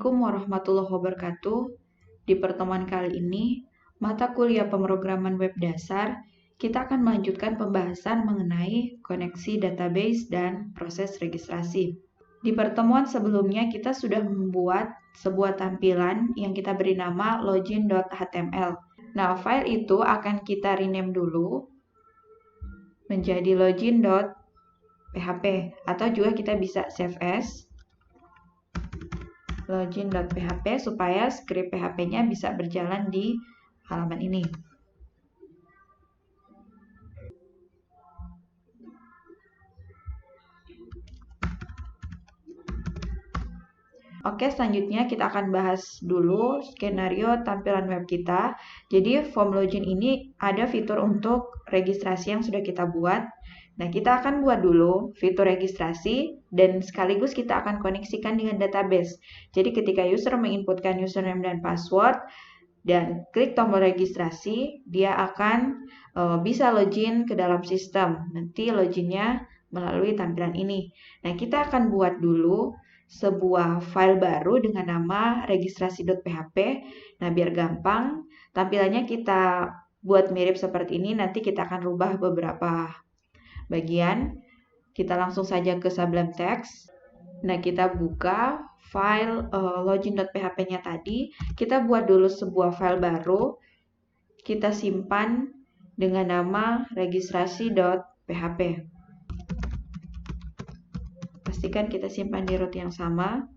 Assalamualaikum warahmatullahi wabarakatuh. Di pertemuan kali ini, mata kuliah pemrograman web dasar, kita akan melanjutkan pembahasan mengenai koneksi database dan proses registrasi. Di pertemuan sebelumnya, kita sudah membuat sebuah tampilan yang kita beri nama login.html. Nah, file itu akan kita rename dulu menjadi login.php, atau juga kita bisa save as login.php supaya script PHP-nya bisa berjalan di halaman ini. Oke, selanjutnya kita akan bahas dulu skenario tampilan web kita. Jadi, form login ini ada fitur untuk registrasi yang sudah kita buat. Nah, kita akan buat dulu fitur registrasi dan sekaligus kita akan koneksikan dengan database. Jadi, ketika user menginputkan username dan password dan klik tombol registrasi, dia akan bisa login ke dalam sistem. Nanti loginnya melalui tampilan ini. Nah, kita akan buat dulu sebuah file baru dengan nama registrasi.php. Nah, biar gampang, tampilannya kita buat mirip seperti ini. Nanti kita akan rubah beberapa bagian. Kita langsung saja ke Sublime Text. Nah, kita buka file login.php-nya tadi. Kita buat dulu sebuah file baru. Kita simpan dengan nama registrasi.php. Pastikan kita simpan di root yang sama.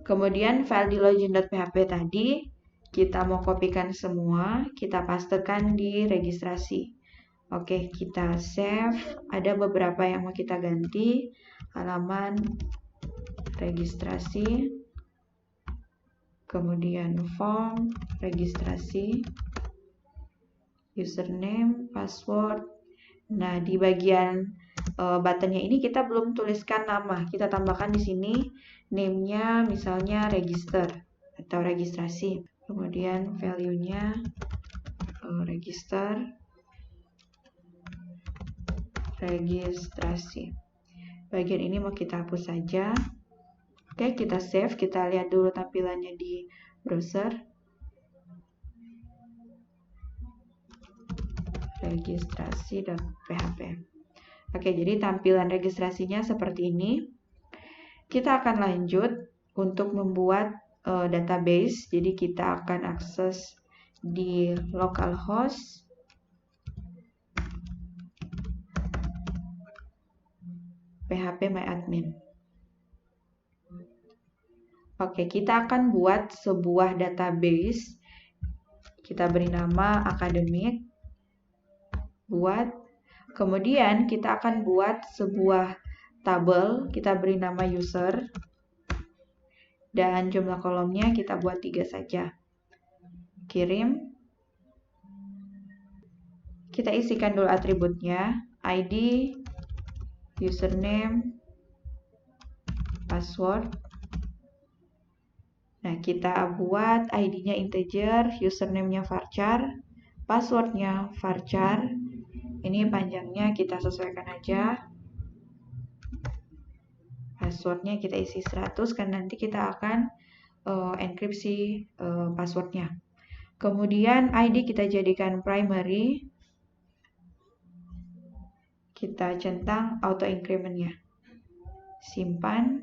Kemudian file di login.php tadi kita mau kopikan semua, kita pastekan di registrasi. Oke, kita save. Ada beberapa yang mau kita ganti. Halaman registrasi. Kemudian form registrasi. Username, password. Nah, di bagian buttonnya ini kita belum tuliskan nama. Kita tambahkan di sini name-nya misalnya register atau registrasi. Kemudian value-nya register. Registrasi. Bagian ini mau kita hapus saja. Oke, kita save. Kita lihat dulu tampilannya di browser. Registrasi.php. Oke, jadi tampilan registrasinya seperti ini. Kita akan lanjut untuk membuat database. Jadi kita akan akses di localhost. phpMyAdmin. Oke, kita akan buat sebuah database. Kita beri nama akademik. Buat. Kemudian kita akan buat sebuah tabel. Kita beri nama user. Dan jumlah kolomnya kita buat 3 saja. Kirim. Kita isikan dulu atributnya. ID, username, password. Nah, kita buat ID-nya integer, username-nya varchar, password-nya varchar. Ini panjangnya kita sesuaikan aja. Password-nya kita isi 100 karena nanti kita akan enkripsi password-nya. Kemudian ID kita jadikan primary. Kita centang auto increment-nya. Simpan.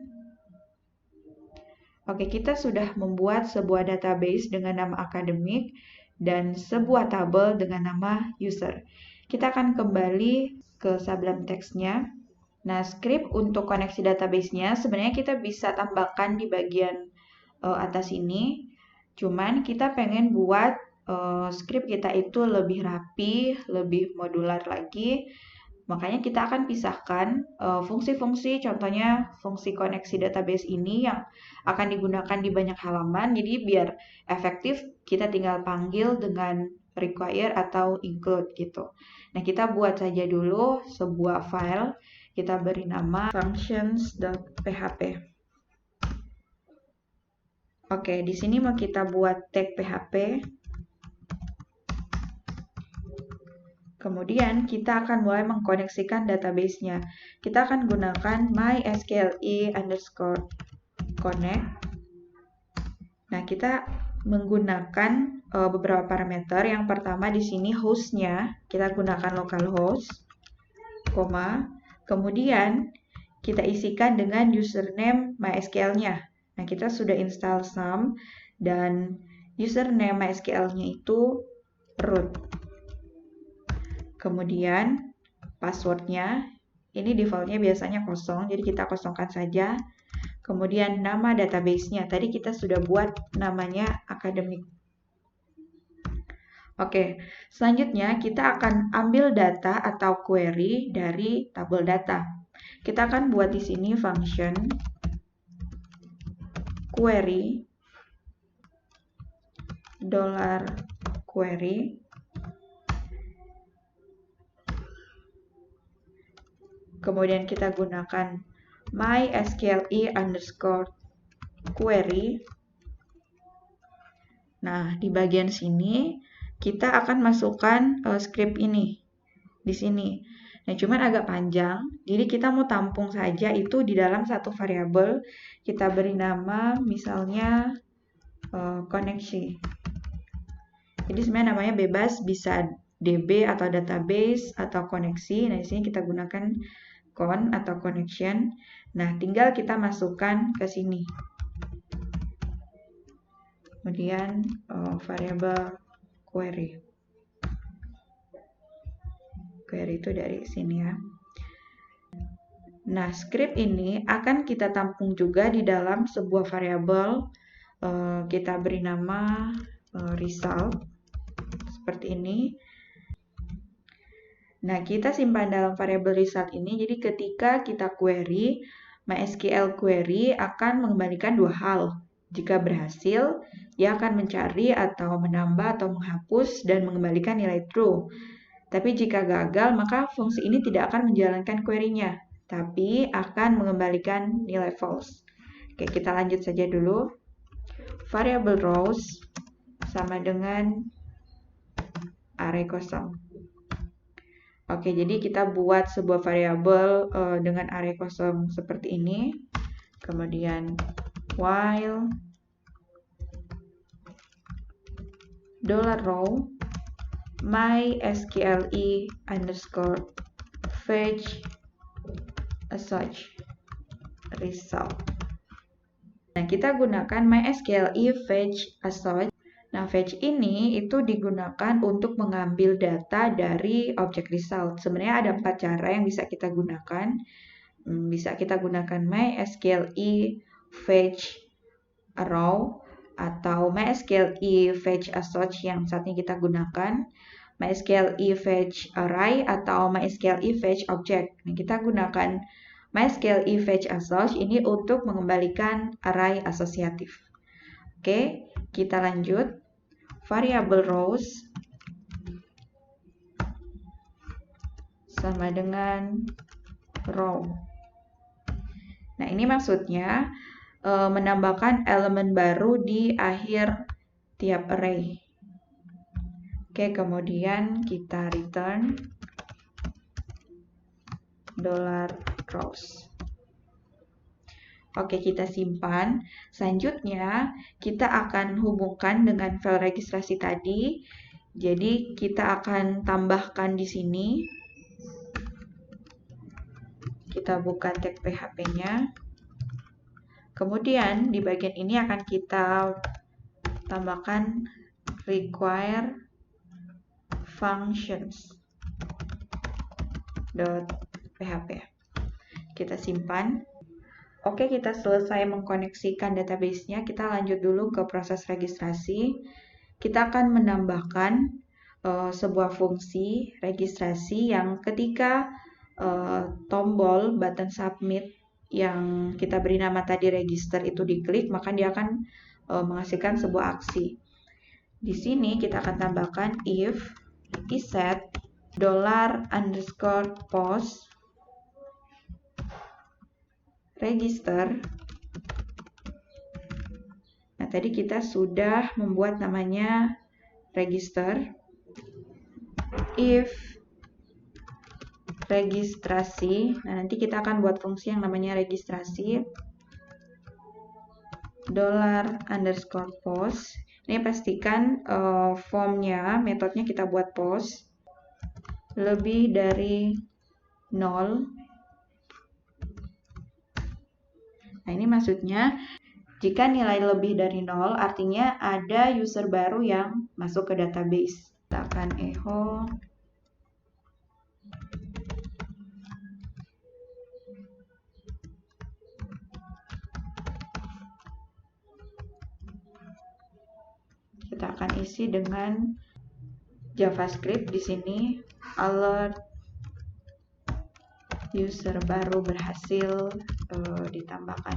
Oke, kita sudah membuat sebuah database dengan nama akademik dan sebuah tabel dengan nama user. Kita akan kembali ke Sublime Text-nya. Nah, script untuk koneksi database-nya sebenarnya kita bisa tambahkan di bagian atas ini. Cuman kita pengen buat script kita itu lebih rapi, lebih modular lagi. Makanya kita akan pisahkan fungsi-fungsi, contohnya fungsi koneksi database ini yang akan digunakan di banyak halaman. Jadi biar efektif, kita tinggal panggil dengan require atau include gitu. Nah, kita buat saja dulu sebuah file. Kita beri nama functions.php. Oke, di sini mau kita buat tag PHP. Kemudian kita akan mulai mengkoneksikan database-nya. Kita akan gunakan mysqli_connect. Nah, kita menggunakan beberapa parameter. Yang pertama di sini hostnya, kita gunakan localhost, kemudian kita isikan dengan username MySQL-nya. Nah, kita sudah install SAM dan username MySQL-nya itu root. Kemudian passwordnya, ini defaultnya biasanya kosong, jadi kita kosongkan saja. Kemudian nama database-nya, tadi kita sudah buat namanya akademik. Oke, selanjutnya kita akan ambil data atau query dari tabel data. Kita akan buat di sini function query $query kemudian kita gunakan mysqle_query. Nah, di bagian sini kita akan masukkan script ini di sini. Nah, cuman agak panjang, jadi kita mau tampung saja itu di dalam satu variabel. Kita beri nama misalnya koneksi. Jadi sebenarnya namanya bebas, bisa DB atau database atau koneksi. Nah, di sini kita gunakan con atau connection. Nah, tinggal kita masukkan ke sini. Kemudian variabel query. Query itu dari sini ya. Nah, script ini akan kita tampung juga di dalam sebuah variabel. Kita beri nama result seperti ini. Nah, kita simpan dalam variabel result ini. Jadi ketika kita query, MySQL query akan mengembalikan dua hal. Jika berhasil, dia akan mencari atau menambah atau menghapus dan mengembalikan nilai true. Tapi jika gagal, maka fungsi ini tidak akan menjalankan query-nya, tapi akan mengembalikan nilai false. Oke, kita lanjut saja dulu. Variable rows sama dengan array kosong. Oke, jadi kita buat sebuah variabel dengan array kosong seperti ini. Kemudian while $row mysqle_fetch such result. Nah, kita gunakan mysqle_fetch such. Nah, fetch ini itu digunakan untuk mengambil data dari objek result. Sebenarnya ada 4 cara yang bisa kita gunakan. Bisa kita gunakan mysqle_fetch row atau mysqle_fetch such yang saat ini kita gunakan, mysqle_fetch array atau mysqle_fetch object. Nah, kita gunakan mysqle_fetch such ini untuk mengembalikan array asosiatif. Oke, kita lanjut. Variable rows sama dengan row. Nah, ini maksudnya menambahkan elemen baru di akhir tiap array. Oke, kemudian kita return $rows. Oke, kita simpan. Selanjutnya, kita akan hubungkan dengan file registrasi tadi. Jadi, kita akan tambahkan di sini. Kita buka tag PHP-nya. Kemudian, di bagian ini akan kita tambahkan require functions.php. Kita simpan. Oke, kita selesai mengkoneksikan database-nya. Kita lanjut dulu ke proses registrasi. Kita akan menambahkan sebuah fungsi registrasi yang ketika tombol button submit yang kita beri nama tadi register itu diklik, maka dia akan menghasilkan sebuah aksi. Di sini kita akan tambahkan if iset $_post register. Nah, tadi kita sudah membuat namanya register. If registrasi, nah nanti kita akan buat fungsi yang namanya registrasi. $_post. Ini pastikan formnya, metodenya kita buat post lebih dari 0. Nah, ini maksudnya jika nilai lebih dari 0 artinya ada user baru yang masuk ke database. Kita akan echo kita akan isi dengan JavaScript di sini alert user baru berhasil ditambahkan.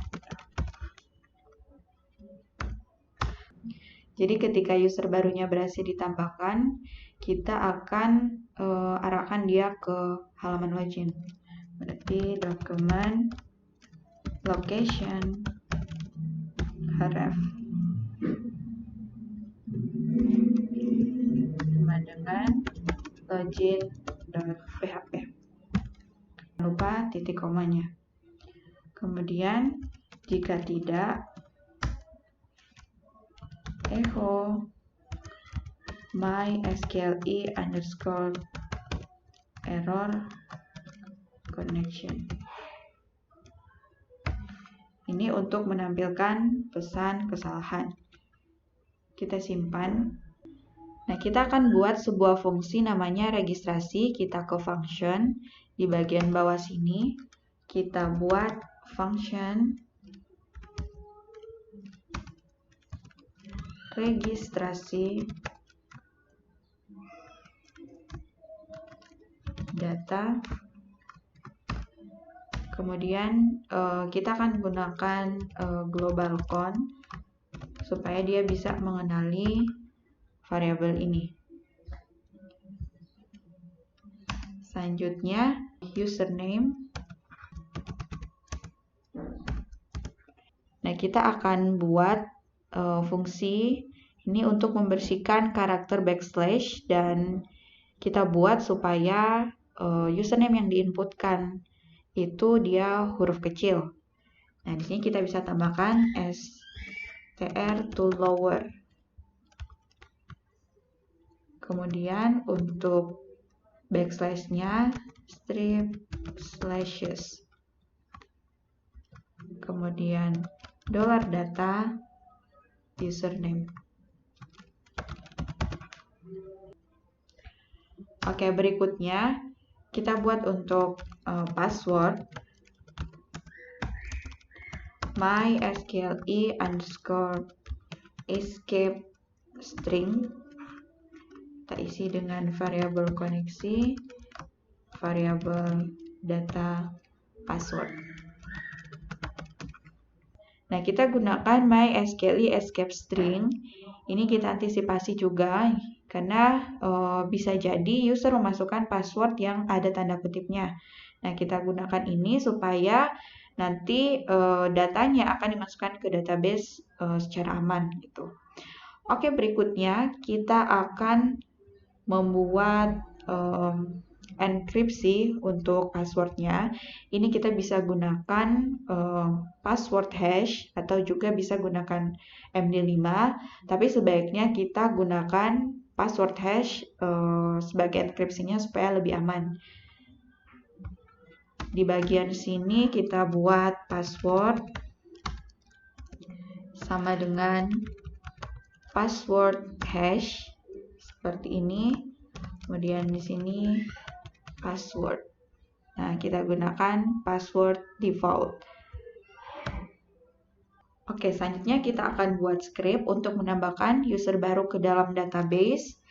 Jadi ketika user barunya berhasil ditambahkan, kita akan arahkan dia ke halaman login. Berarti dokumen location href sama dengan login.php. Jangan lupa titik komanya. Kemudian jika tidak, echo mysqle_error connection. Ini untuk menampilkan pesan kesalahan. Kita simpan. Nah, kita akan buat sebuah fungsi namanya registrasi. Kita ke function. Di bagian bawah sini, kita buat function registrasi data. Kemudian kita akan gunakan global count supaya dia bisa mengenali variabel ini. Selanjutnya username. Nah, kita akan buat fungsi ini untuk membersihkan karakter backslash dan kita buat supaya username yang diinputkan itu dia huruf kecil. Nah, di sini kita bisa tambahkan str to lower. Kemudian untuk backslash-nya strip slashes. Kemudian $data username. Oke, berikutnya kita buat untuk password mysqle_escape string. Kita isi dengan variabel koneksi, variabel data password. Nah, kita gunakan mysqle_escape string. Ini kita antisipasi juga karena bisa jadi user memasukkan password yang ada tanda kutipnya. Nah, kita gunakan ini supaya nanti datanya akan dimasukkan ke database secara aman gitu. Oke, berikutnya kita akan membuat enkripsi untuk passwordnya. Ini kita bisa gunakan password hash atau juga bisa gunakan MD5, tapi sebaiknya kita gunakan password hash sebagai enkripsinya supaya lebih aman. Di bagian sini kita buat password sama dengan password hash seperti ini. Kemudian di sini password. Nah, kita gunakan password default. Oke, selanjutnya kita akan buat script untuk menambahkan user baru ke dalam database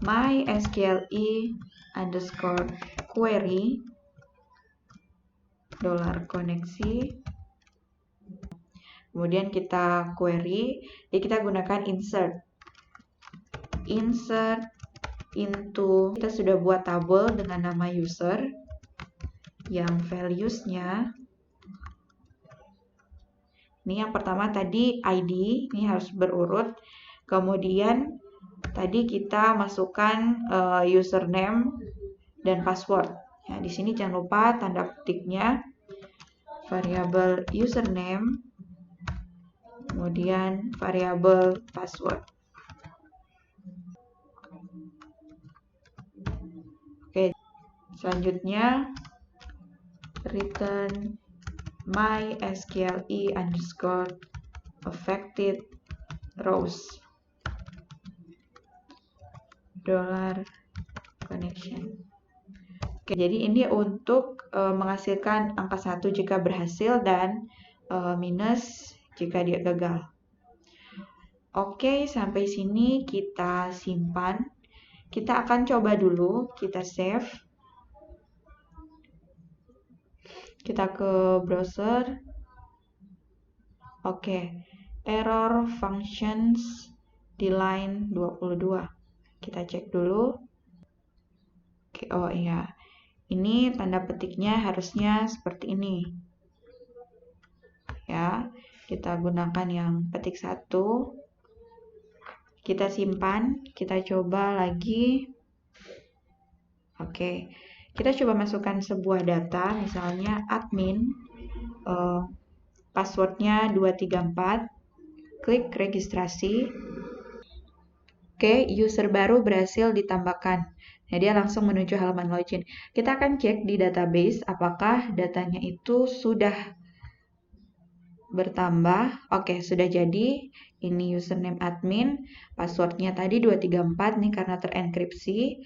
mysqle_query $koneksi. Kemudian kita query, jadi kita gunakan insert into, kita sudah buat tabel dengan nama user yang values-nya ini yang pertama tadi ID, ini harus berurut. Kemudian tadi kita masukkan username dan password. Ya, di sini jangan lupa tanda petiknya variabel username kemudian variabel password. Oke, selanjutnya return mysqle underscore affected rows $connection. Oke, jadi ini untuk menghasilkan angka 1 jika berhasil dan minus jika dia gagal. Oke, sampai sini kita simpan. Kita akan coba dulu, kita save. Kita ke browser. Oke, error functions di line 22. Kita cek dulu. Oke, oh iya. Ini tanda petiknya harusnya seperti ini. Ya, kita gunakan yang petik 1. Kita simpan, kita coba lagi. Oke, kita coba masukkan sebuah data, misalnya admin, passwordnya 234, klik registrasi. Oke, user baru berhasil ditambahkan. Nah, dia langsung menuju halaman login. Kita akan cek di database apakah datanya itu sudah bertambah. Oke, sudah jadi. Ini username admin, passwordnya tadi 234 nih karena terenkripsi.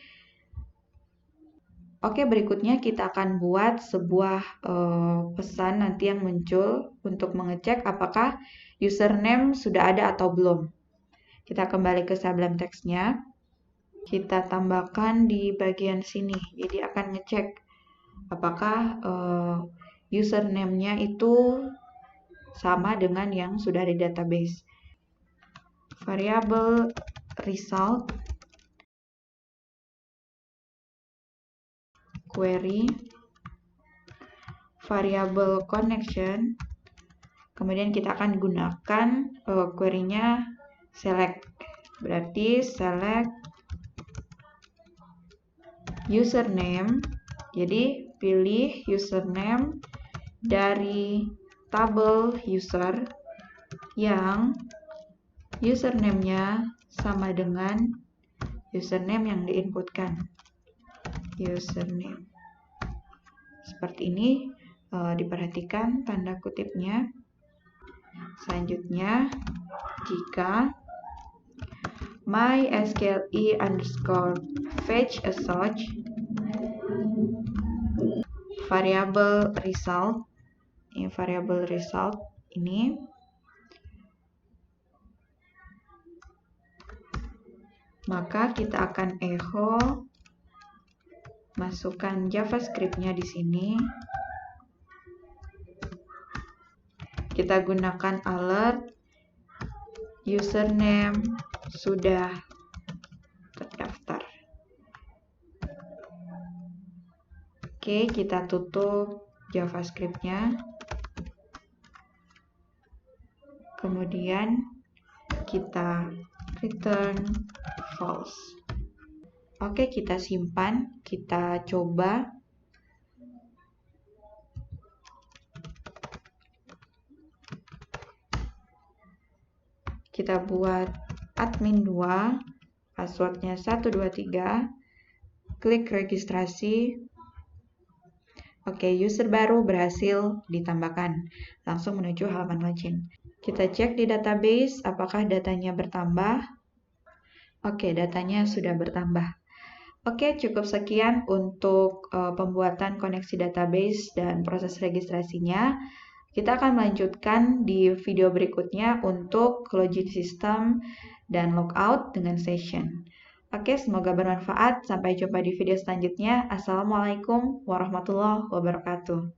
Oke, berikutnya kita akan buat sebuah pesan nanti yang muncul untuk mengecek apakah username sudah ada atau belum. Kita kembali ke Sublime Text-nya. Kita tambahkan di bagian sini. Jadi akan ngecek apakah username-nya itu sama dengan yang sudah di database. Variabel result query, variabel connection, kemudian kita akan gunakan query-nya select, berarti select username, jadi pilih username dari tabel user yang username-nya sama dengan username yang diinputkan. Username. Seperti ini, diperhatikan tanda kutipnya. Selanjutnya, jika mysqle underscore fetch a search variable result, ini variable result ini, maka kita akan echo masukkan JavaScript-nya di sini. Kita gunakan alert username sudah terdaftar. Oke, kita tutup JavaScript-nya. Kemudian kita return false. Oke, kita simpan, kita coba. Kita buat admin 2, passwordnya 123, klik registrasi. Oke, user baru berhasil ditambahkan. Langsung menuju halaman login. Kita cek di database apakah datanya bertambah. Oke, datanya sudah bertambah. Oke, cukup sekian untuk pembuatan koneksi database dan proses registrasinya. Kita akan melanjutkan di video berikutnya untuk login system dan logout dengan session. Oke, semoga bermanfaat. Sampai jumpa di video selanjutnya. Assalamualaikum warahmatullahi wabarakatuh.